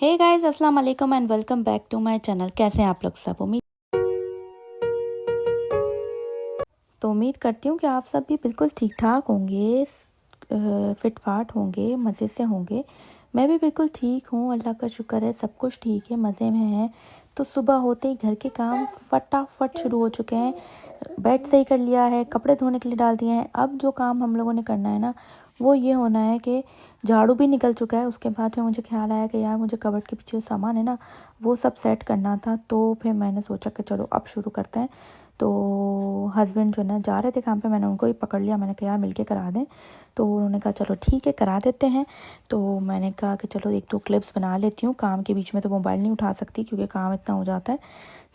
हे guys, अस्सलाम वालेकुम and welcome back to my channel. कैसे हैं आप लोग सब? उम्मीद करती हूँ कि आप सब भी बिल्कुल ठीक ठाक होंगे, फिट फाट होंगे, मज़े से होंगे। मैं भी बिल्कुल ठीक हूँ, अल्लाह का शुक्र है, सब कुछ ठीक है, मज़े में है। तो सुबह होते ही घर के काम फटाफट शुरू हो चुके हैं। बेड सही कर लिया है, कपड़े धोने के लिए डाल दिए हैं। अब जो काम हम लोगों ने करना है ना, वो ये होना है कि झाड़ू भी निकल चुका है। उसके बाद में मुझे ख्याल आया कि यार मुझे कबर्ड के पीछे जो सामान है ना, वो सब सेट करना था। तो फिर मैंने सोचा कि चलो अब शुरू करते हैं। तो हस्बैंड जो ना जा रहे थे काम पे, मैंने उनको ही पकड़ लिया। मैंने कहा यार मिलके करा दें। तो उन्होंने कहा चलो ठीक है करा देते हैं। तो मैंने कहा कि चलो एक दो क्लिप्स बना लेती हूँ, काम के बीच में तो मोबाइल नहीं उठा सकती क्योंकि काम इतना हो जाता है।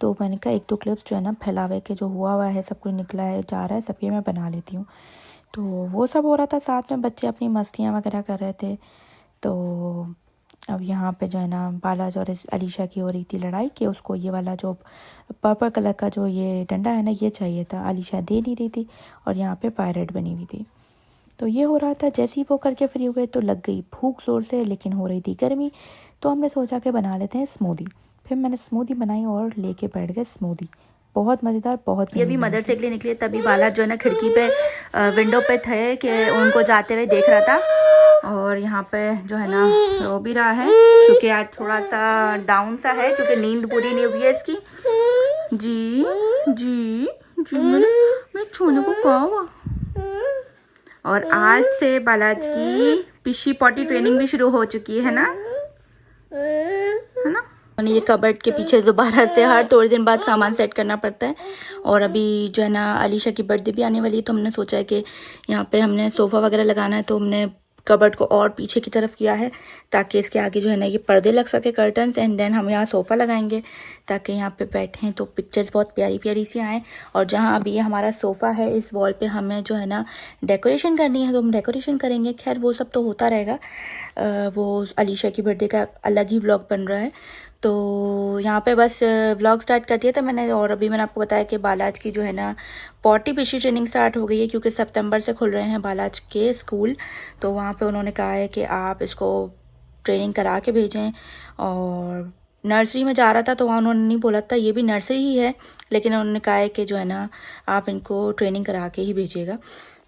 तो मैंने कहा एक दो क्लिप्स जो है ना फैलावे के जो हुआ है, सब कुछ निकला है जा रहा है, सब ये मैं बना लेती हूँ। तो वो सब हो रहा था, साथ में बच्चे अपनी मस्तियाँ वगैरह कर रहे थे। तो अब यहाँ पे जो है ना बालाज और अलीशा की हो रही थी लड़ाई कि उसको ये वाला जो पर्पल कलर का जो ये डंडा है ना, ये चाहिए था। अलीशा दे नहीं रही थी और यहाँ पे पायरेट बनी हुई थी। तो ये हो रहा था। जैसे ही वो करके फ्री हुए तो लग गई भूख ज़ोर से, लेकिन हो रही थी गर्मी। तो हमने सोचा कि बना लेते हैं स्मूदी। फिर मैंने स्मूदी बनाई और लेके बैठ गए स्मूदी। बहुत मज़ेदार, बहुत ये भी यम्मी बनी मदरसे थी। के लिए निकले, तभी बालाज जो है ना खिड़की पे विंडो पे थे कि उनको जाते हुए देख रहा था। और यहाँ पे जो है ना रो भी रहा है क्योंकि आज थोड़ा सा डाउन सा है क्योंकि नींद पूरी नहीं हुई है इसकी। जी जी जी, मेरे छोने को कहा हुआ। और आज से बालाज की पिशी पॉटी ट्रेनिंग भी शुरू हो चुकी है ना, है ना। ये कबर्ड के पीछे दोबारा से हर थोड़े दिन बाद सामान सेट करना पड़ता है। और अभी जो है ना अलीशा की बर्थडे भी आने वाली है, तो हमने सोचा है कि यहाँ पे हमने सोफ़ा वगैरह लगाना है। तो हमने कबर्ड को और पीछे की तरफ किया है ताकि इसके आगे जो है ना ये पर्दे लग सके, कर्टन्स। एंड देन हम यहाँ सोफ़ा लगाएंगे ताकि यहाँ पे बैठें तो पिक्चर्स बहुत प्यारी प्यारी सी आएँ। और जहाँ अभी ये हमारा सोफ़ा है, इस वॉल पे हमें जो है ना डेकोरेशन करनी है, तो हम डेकोरेशन करेंगे। खैर वो सब तो होता रहेगा। वो अलीशा की बर्थडे का अलग ही व्लॉग बन रहा है। तो यहाँ पे बस व्लॉग स्टार्ट कर दिया था मैंने। और अभी मैंने आपको बताया कि बालाज की जो है ना पॉटी पिशी ट्रेनिंग स्टार्ट हो गई है क्योंकि सितंबर से खुल रहे हैं बालाज के स्कूल। तो वहाँ पे उन्होंने कहा है कि आप इसको ट्रेनिंग करा के भेजें। और नर्सरी में जा रहा था तो वहाँ उन्होंने नहीं बोला था, ये भी नर्सरी ही है, लेकिन उन्होंने कहा है कि जो है ना आप इनको ट्रेनिंग करा के ही भेजिएगा।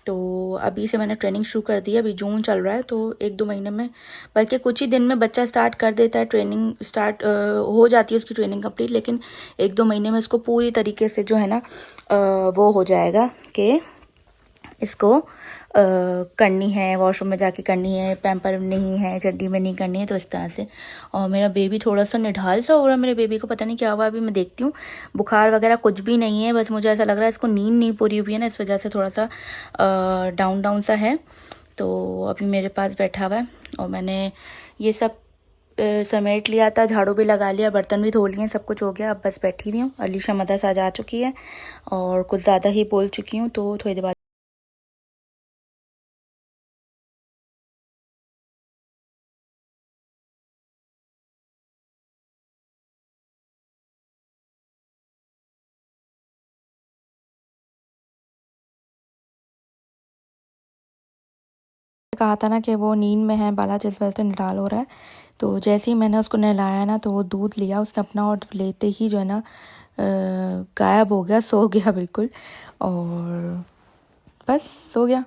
तो अभी से मैंने ट्रेनिंग शुरू कर दी है। अभी जून चल रहा है तो एक दो महीने में, बल्कि कुछ ही दिन में बच्चा स्टार्ट कर देता है, ट्रेनिंग स्टार्ट हो जाती है उसकी ट्रेनिंग कंप्लीट। लेकिन एक दो महीने में इसको पूरी तरीके से जो है ना वो हो जाएगा कि इसको करनी है, वॉशरूम में जाके करनी है, पैम्पर नहीं है, चड्डी में नहीं करनी है, तो इस तरह से। और मेरा बेबी थोड़ा सा निढाल सा हो रहा है। मेरे बेबी को पता नहीं क्या हुआ, अभी मैं देखती हूँ। बुखार वगैरह कुछ भी नहीं है, बस मुझे ऐसा लग रहा है इसको नींद नहीं पूरी हुई है ना, इस वजह से थोड़ा सा डाउन डाउन सा है। तो अभी मेरे पास बैठा हुआ है और मैंने ये सब समेट लिया था, झाड़ू भी लगा लिया, बर्तन भी धो लिए, सब कुछ हो गया। अब बस बैठी हुई हूँ। अलीशा मदरसा जा चुकी है और कुछ ज़्यादा ही बोल चुकी हूँ, तो थोड़ी देर बाद कहा था ना कि वो नींद में है बाला, जिस वजह से निडाल हो रहा है। तो जैसे ही मैंने उसको नहलाया ना, तो वो दूध लिया उसने अपना और लेते ही जो है ना गायब हो गया, सो गया बिल्कुल। और बस सो गया।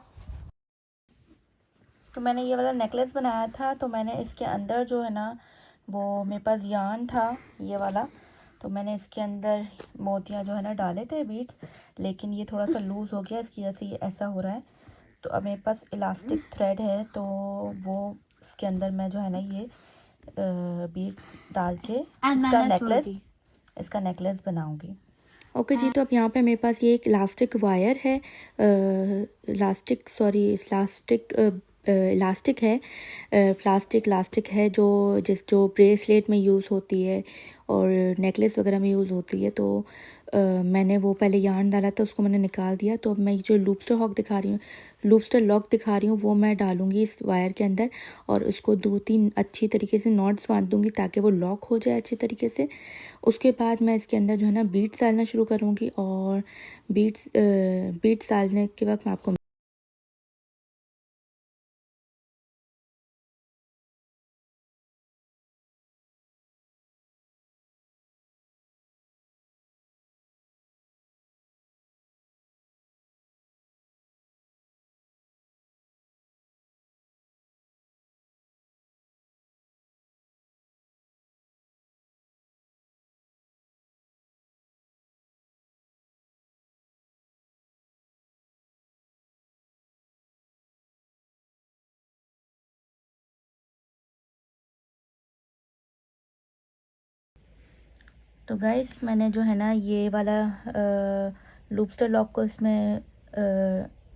तो मैंने ये वाला नेकलेस बनाया था, तो मैंने इसके अंदर जो है ना, वो मेरे पास यान था ये वाला, तो मैंने इसके अंदर मोतियाँ जो है ना डाले थे, बीड्स। लेकिन ये थोड़ा सा लूज़ हो गया, इसकी वजह से ये ऐसा हो रहा है। तो अब मेरे पास इलास्टिक थ्रेड है, तो वो इसके अंदर मैं जो है ना ये बीड्स डाल के इसका नेकलेस बनाऊंगी। ओके जी। तो अब यहाँ पे मेरे पास ये एक इलास्टिक वायर है, इलास्टिक है, प्लास्टिक इलास्टिक है, जो ब्रेसलेट में यूज़ होती है और नेकलेस वगैरह में यूज़ होती है। तो मैंने वो पहले यार्न डाला था, उसको मैंने निकाल दिया। तो अब मैं ये जो लूपस्टर लॉक दिखा रही हूँ, वो मैं डालूँगी इस वायर के अंदर और उसको 2-3 अच्छी तरीके से नॉट्स बांध दूँगी ताकि वो लॉक हो जाए अच्छी तरीके से। उसके बाद मैं इसके अंदर जो है ना बीट्स डालना शुरू करूँगी और बीट्स डालने के वक्त मैं आपको तो गाइस मैंने जो है ना ये वाला लूपस्टर लॉक को इसमें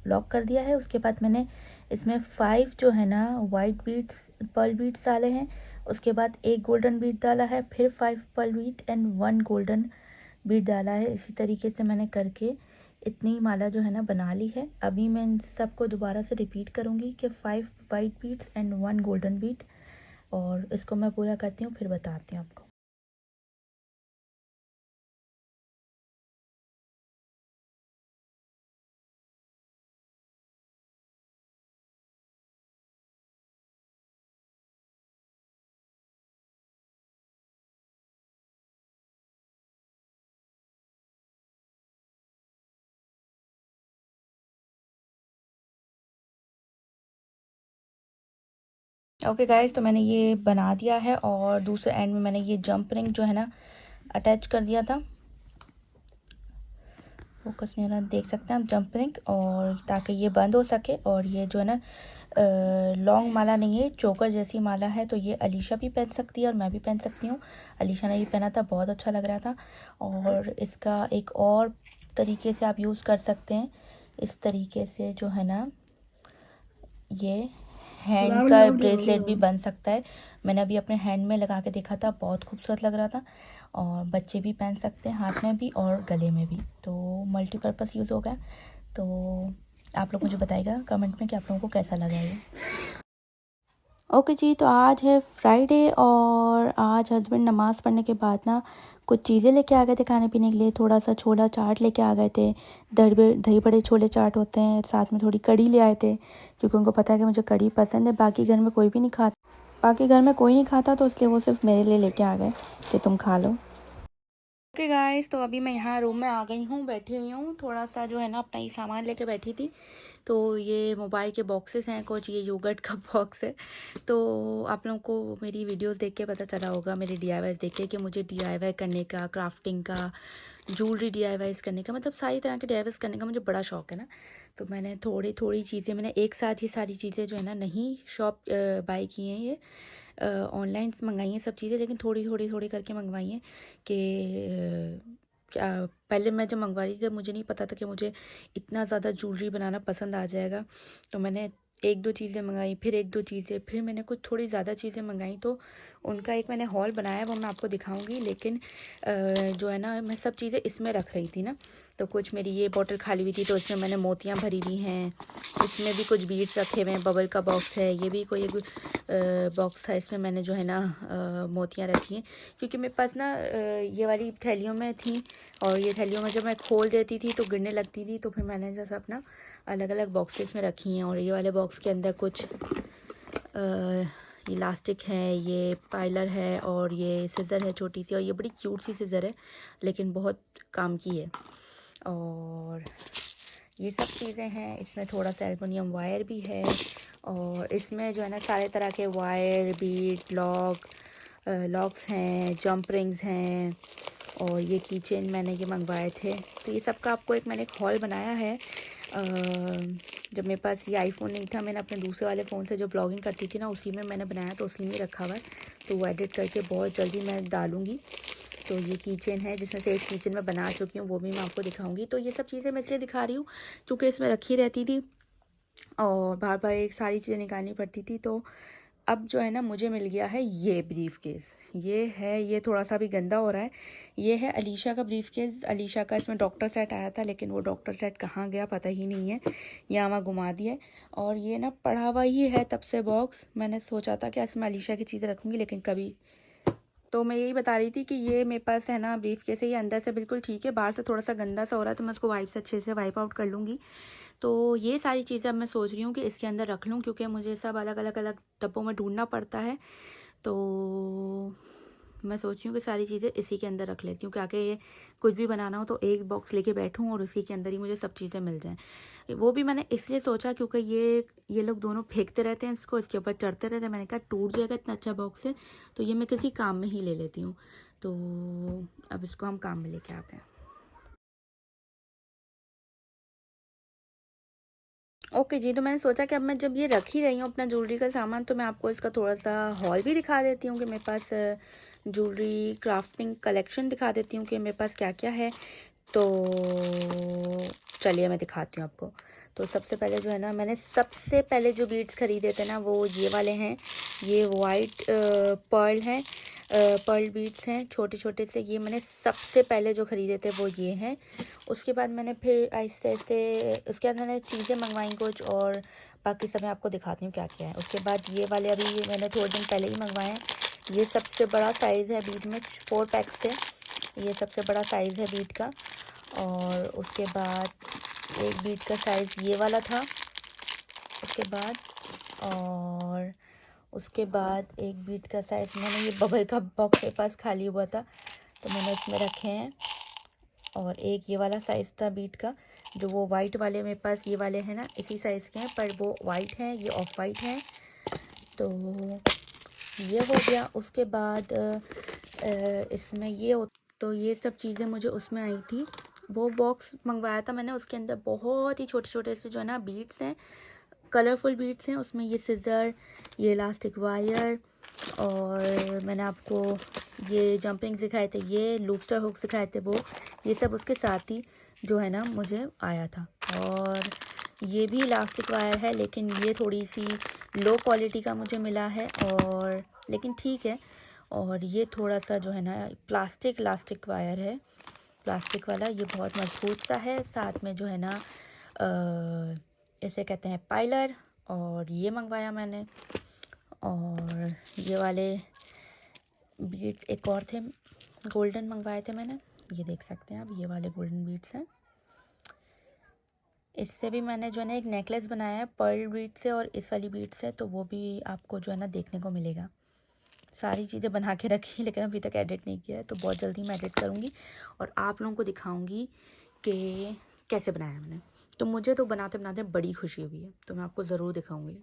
लॉक कर दिया है। उसके बाद मैंने इसमें 5 जो है ना वाइट बीड्स पर्ल बीड्स डाले हैं। उसके बाद एक गोल्डन बीड डाला है, फिर 5 pearl bead and 1 golden bead डाला है। इसी तरीके से मैंने करके इतनी माला जो है ना बना ली है। अभी मैं इन सबको दोबारा से रिपीट करूँगी कि 5 white beads and 1 golden Beed, और इसको मैं पूरा करती हूँ फिर बताती हूँ आपको। ओके गाइस, तो मैंने ये बना दिया है और दूसरे एंड में मैंने ये जंप रिंग जो है ना अटैच कर दिया था। फोकस नहीं हो रहा, देख सकते हैं आप जंप रिंग, और ताकि ये बंद हो सके। और ये जो है ना लॉन्ग माला नहीं है, चोकर जैसी माला है, तो ये अलीशा भी पहन सकती है और मैं भी पहन सकती हूँ। अलीशा ने भी पहना था, बहुत अच्छा लग रहा था। और इसका एक और तरीके से आप यूज़ कर सकते हैं, इस तरीके से जो है ना ये हैंड का ब्रेसलेट भी बन सकता है। मैंने अभी अपने हैंड में लगा के देखा था, बहुत खूबसूरत लग रहा था। और बच्चे भी पहन सकते हैं, हाथ में भी और गले में भी, तो मल्टीपर्पज़ यूज़ हो गया। तो आप लोग मुझे बताइएगा कमेंट में कि आप लोगों को कैसा लगा ये। ओके जी, तो आज है फ्राइडे और आज हस्बैंड नमाज़ पढ़ने के बाद ना कुछ चीज़ें लेके आ गए थे खाने पीने के लिए। थोड़ा सा छोला चाट लेके आ गए थे, दही बड़े छोले चाट होते हैं, साथ में थोड़ी कड़ी ले आए थे क्योंकि उनको पता है कि मुझे कड़ी पसंद है। बाकी घर में कोई भी नहीं खाता, तो इसलिए वो सिर्फ मेरे लिए लेके आ गए कि तुम खा लो। ओके गाइस, तो अभी मैं यहाँ रूम में आ गई हूँ, बैठी हुई हूँ। थोड़ा सा जो है ना अपना ही सामान लेके बैठी थी। तो ये मोबाइल के बॉक्सेस हैं कुछ, ये योगर्ट का बॉक्स है। तो आप लोगों को मेरी वीडियोस देख के पता चला होगा, मेरे DIYs देख के, कि मुझे DIY करने का, क्राफ्टिंग का, ज्वेलरी DIYs करने का, मतलब सारी तरह के DIYs करने का मुझे बड़ा शौक है ना। तो मैंने थोड़ी थोड़ी चीज़ें, मैंने एक साथ ही सारी चीज़ें जो है ना नहीं शॉप बाई की हैं, ये ऑनलाइन मंगाई हैं सब चीज़ें, लेकिन थोड़ी करके मंगवाई हैं कि क्या। पहले मैं जब मंगवा रही थी मुझे नहीं पता था कि मुझे इतना ज़्यादा ज्वेलरी बनाना पसंद आ जाएगा। तो मैंने 1-2 चीज़ें मंगाई, फिर 1-2 चीज़ें, फिर मैंने कुछ थोड़ी ज़्यादा चीज़ें मंगाई। तो उनका एक मैंने हॉल बनाया, वो मैं आपको दिखाऊंगी। लेकिन जो है ना मैं सब चीज़ें इसमें रख रही थी ना, तो कुछ मेरी ये बॉटल खाली हुई थी तो इसमें मैंने मोतियाँ भरी हुई हैं। इसमें भी कुछ बीड्स रखे हुए हैं, बबल का बॉक्स है, ये भी कोई एक बॉक्स था, इसमें मैंने जो है ना मोतियाँ रखी हैं। क्योंकि मेरे पास ना ये वाली थैलियों में थी, और ये थैलियों में जब मैं खोल देती थी तो गिरने लगती थी। तो फिर मैंने जैसा अपना अलग अलग बॉक्सेस में रखी हैं। और ये वाले बॉक्स के अंदर कुछ इलास्टिक है, ये पाइलर है, और ये सिज़र है छोटी सी, और ये बड़ी क्यूट सी सिज़र है लेकिन बहुत काम की है। और ये सब चीज़ें हैं। इसमें थोड़ा सा एल्युमिनियम वायर भी है, और इसमें जो है ना सारे तरह के वायर, बीट, लॉक्स हैं, जंप रिंग्स हैं, और ये की चेन मैंने ये मंगवाए थे। तो ये सब का आपको मैंने एक हॉल बनाया है। जब मेरे पास ये आईफोन नहीं था, मैंने अपने दूसरे वाले फ़ोन से जो ब्लॉगिंग करती थी ना उसी में मैंने बनाया, तो उसी में रखा हुआ है। तो वो एडिट करके बहुत जल्दी मैं डालूँगी। तो ये की चेन है, जिसमें से एक की चेन मैं बना चुकी हूँ, वो भी मैं आपको दिखाऊंगी। तो ये सब चीज़ें मैं इसलिए दिखा रही हूँ क्योंकि इसमें रखी रहती थी और बार बार एक सारी चीज़ें निकालनी पड़ती थी। तो अब जो है ना मुझे मिल गया है ये ब्रीफ केस। ये थोड़ा सा भी गंदा हो रहा है। ये है अलीशा का ब्रीफ केस, अलीशा का। इसमें डॉक्टर सेट आया था, लेकिन वो डॉक्टर सेट कहाँ गया पता ही नहीं है, यहाँ वहाँ घुमा दिया। और ये ना पड़ा हुआ ही है तब से बॉक्स। मैंने सोचा था कि इसमें अलीशा की चीज़ें रखूँगी, लेकिन कभी, तो मैं यही बता रही थी कि ये मेरे पास है ना ब्रीफ केस है, ये अंदर से बिल्कुल ठीक है, बाहर से थोड़ा सा गंदा सा हो रहा है, तो मैं उसको वाइप से अच्छे से वाइप आउट कर लूँगी। तो ये सारी चीज़ें अब मैं सोच रही हूँ कि इसके अंदर रख लूँ, क्योंकि मुझे सब अलग अलग डब्बों में ढूंढना पड़ता है। तो मैं सोच रही हूँ कि सारी चीज़ें इसी के अंदर रख लेती हूँ, क्योंकि ये कुछ भी बनाना हो तो एक बॉक्स लेके बैठूँ और उसी के अंदर ही मुझे सब चीज़ें मिल जाएँ। वो भी मैंने इसलिए सोचा क्योंकि ये लोग दोनों फेंकते रहते हैं इसको, इसके ऊपर चढ़ते रहते हैं। मैंने कहा टूट जाएगा, इतना अच्छा बॉक्स है, तो ये मैं किसी काम में ही ले लेती हूँ। तो अब इसको हम काम में लेके आते हैं। ओके जी, तो मैंने सोचा कि अब मैं जब ये रख ही रही हूँ अपना ज्वेलरी का सामान, तो मैं आपको इसका थोड़ा सा हॉल भी दिखा देती हूँ कि मेरे पास ज्वेलरी क्राफ्टिंग कलेक्शन दिखा देती हूँ कि मेरे पास क्या क्या है। तो चलिए मैं दिखाती हूँ आपको। तो सबसे पहले जो है ना, मैंने सबसे पहले जो बीड्स ख़रीदे थे ना वो ये वाले हैं। ये वाइट पर्ल हैं, पर्ल बीड्स हैं छोटे छोटे से। ये मैंने सबसे पहले जो ख़रीदे थे वो ये हैं। उसके बाद मैंने फिर आहिस्ते आहिस्ते उसके बाद मैंने चीज़ें मंगवाई कुछ, और बाकी सब मैं आपको दिखाती हूँ क्या क्या है। उसके बाद ये वाले अभी मैंने थोड़े दिन पहले ही मंगवाए हैं। ये सबसे बड़ा साइज़ है बीड में, 4 पैक्स थे। ये सबसे बड़ा साइज़ है बीड का। और उसके बाद एक बीड का साइज़ ये वाला था। उसके बाद और उसके बाद एक बीड का साइज़, मैंने ये बबल का बॉक्स मेरे पास खाली हुआ था तो मैंने उसमें रखे हैं। और एक ये वाला साइज़ था बीट का, जो वो वाइट वाले मेरे पास ये वाले हैं ना, इसी साइज़ के हैं पर वो वाइट हैं, ये ऑफ वाइट हैं। तो ये हो गया। उसके बाद इसमें तो ये सब चीज़ें मुझे उसमें आई थी। वो बॉक्स मंगवाया था मैंने, उसके अंदर बहुत ही छोटे छोटे से जो है ना बीड्स हैं, कलरफुल बीड्स हैं। उसमें ये सिज़र, ये इलास्टिक वायर, और मैंने आपको ये जंपिंग सिखाए थे, ये लूफ्टर हुक सिखाए थे, वो ये सब उसके साथ ही जो है ना मुझे आया था। और ये भी इलास्टिक वायर है, लेकिन ये थोड़ी सी लो क्वालिटी का मुझे मिला है, और लेकिन ठीक है। और ये थोड़ा सा जो है ना प्लास्टिक इलास्टिक वायर है, प्लास्टिक वाला। ये बहुत मजबूत सा है। साथ में जो है ना इसे कहते हैं पाइलर, और ये मंगवाया मैंने। और ये वाले बीड्स एक और थे, गोल्डन मंगवाए थे मैंने, ये देख सकते हैं आप, ये वाले गोल्डन बीड्स हैं। इससे भी मैंने जो है ना एक नेकलेस बनाया है पर्ल बीड से और इस वाली बीड से, तो वो भी आपको जो है ना देखने को मिलेगा। सारी चीज़ें बना के रखी लेकिन अभी तक एडिट नहीं किया है, तो बहुत जल्दी मैं एडिट करूँगी और आप लोगों को दिखाऊँगी कि कैसे बनाया मैंने। तो मुझे तो बनाते बनाते बड़ी खुशी हुई है, तो मैं आपको ज़रूर दिखाऊँगी।